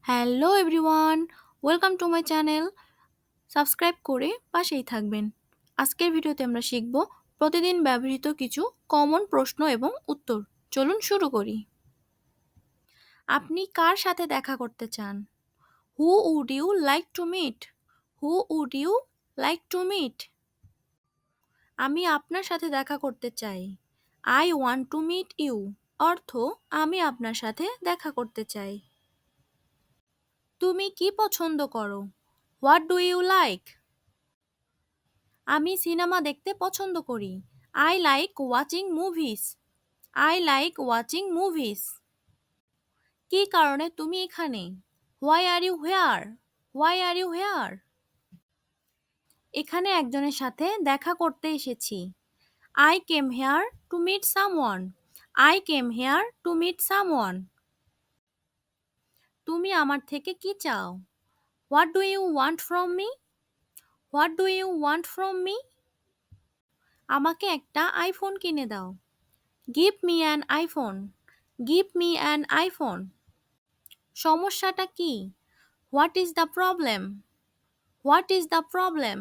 Hello everyone, welcome to my channel. Subscribe করে পাশেই থাকবেন। আজকের ভিডিওতে আমরা শিখব প্রতিদিন ব্যবহৃত কিছু কমন প্রশ্ন এবং উত্তর। চলুন শুরু করি। আপনি কার সাথে দেখা করতে চান? Who would you like to meet? Who would you like to meet? আমি আপনার সাথে দেখা করতে চাই। I want to meet you. অর্থ আমি আপনার সাথে দেখা করতে চাই। তুমি কি পছন্দ করো? What do you like? আমি সিনেমা দেখতে পছন্দ করি। I like watching movies. I like watching movies. কী কারণে তুমি এখানে? Why are you here? Why are you here? এখানে একজনের সাথে দেখা করতে এসেছি। I came here to meet someone. I came here to meet someone. তুমি আমার থেকে কি চাও? What do you want from me? What do you want from me? আমাকে একটা আইফোন কিনে দাও। Give me an iPhone. Give me an iPhone. সমস্যাটা কি? What is the problem? What is the problem?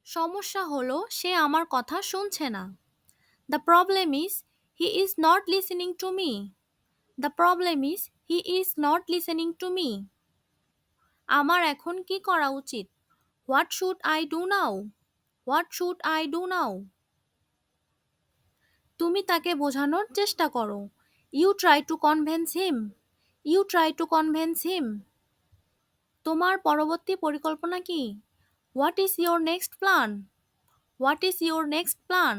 সমস্যা হলো সে আমার কথা শুনছে না। The problem is he is not listening to me. The problem is he is not listening to me. আমার এখন কি করা উচিত? What should I do now? What should I do now? তুমি তাকে বোঝানোর চেষ্টা করো। You try to convince him. You try to convince him. তোমার পরবর্তী পরিকল্পনা কি? What is your next plan? What is your next plan?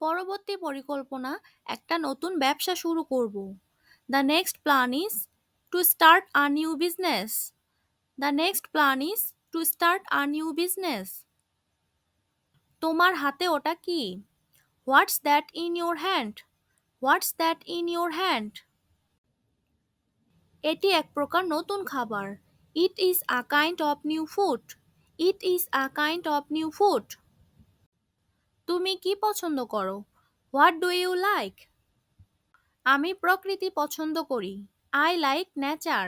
পরবর্তী পরিকল্পনা একটা নতুন ব্যবসা শুরু করব। The next plan is to start a new business. The next plan is to start a new business. তোমার হাতে ওটা কি? What's that in your hand? What's that in your hand? এটি এক প্রকার নতুন খাবার। It is a kind of new food. It is a kind of new food. তুমি কি পছন্দ করো? What do you like? আমি প্রকৃতি পছন্দ করি। I like nature.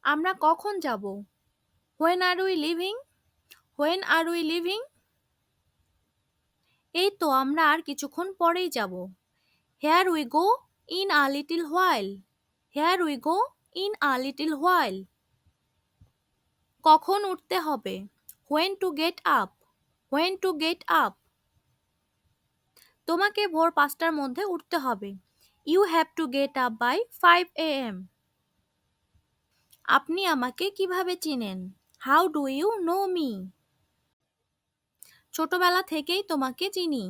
আমরা কখন যাব? When are we leaving? When are we leaving? এই তো আমরা আর কিছুক্ষণ পরেই যাব। Here we go in a little while. Here we go in a little while. কখন উঠতে হবে? When to get up. When to get up. তোমাকে ভোর 5টার মধ্যে উঠতে হবে। You have to get up by 5 AM। আপনি আমাকে কিভাবে চিনেন? How do you know me? ছোটবেলা থেকেই তোমাকে চিনি।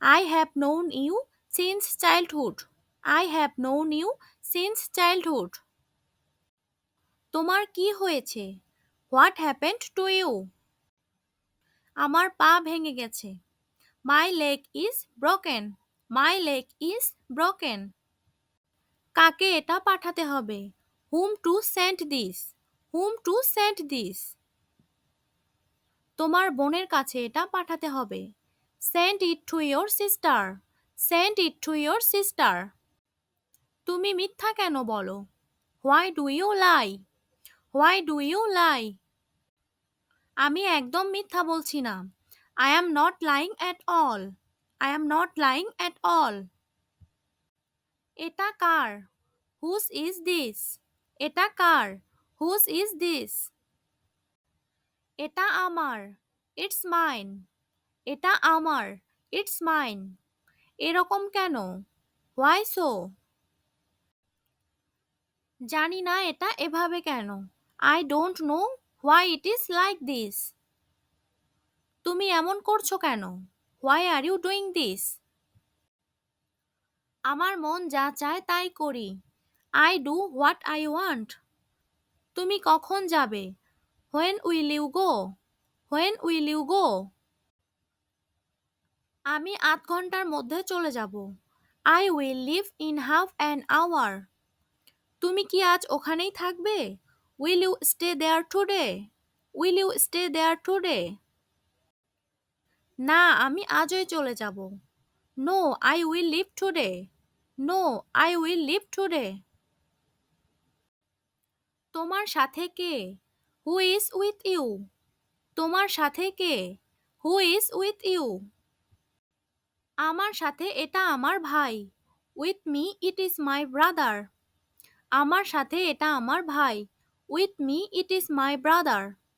I have known you since childhood. I have known you since childhood. তোমার কি হয়েছে? What happened to you? আমার পা ভেঙে গেছে। My leg is broken. My leg is broken. কাকে এটা পাঠাতে হবে? Whom to send this. Whom to send this. তোমার বোনের কাছে এটা পাঠাতে হবে। Send it to your sister. Send it to your sister. তুমি মিথ্যা কেন বলো? Why do you lie? Why do you lie? আমি একদম মিথ্যা বলছি না। I am not lying at all. I am not lying at all. এটা কার? Whose is this? এটা কার? Whose is this? এটা আমার। It's mine. এটা আমার। It's mine. এরকম কেন? Why so? জানি না এটা এভাবে কেন। I don't know why it is like this. তুমি এমন করছো কেন? Why are you doing this? আমার মন যা চায় তাই করি। I do what I want. তুমি কখন যাবে? When will you go? When will you go? আমি 8 ঘন্টার মধ্যে চলে যাব। I will leave in half an hour. তুমি কি আজ ওখানেই থাকবে? Will you stay there today? Will you stay there today? না, আমি আজই চলে যাব। No, I will leave today. No, I will leave today. তোমার সাথে কে? Who is with you? তোমার সাথে কে? Who is with you? আমার সাথে এটা আমার ভাই। With me it is my brother. আমার সাথে এটা আমার ভাই। With me it is my brother.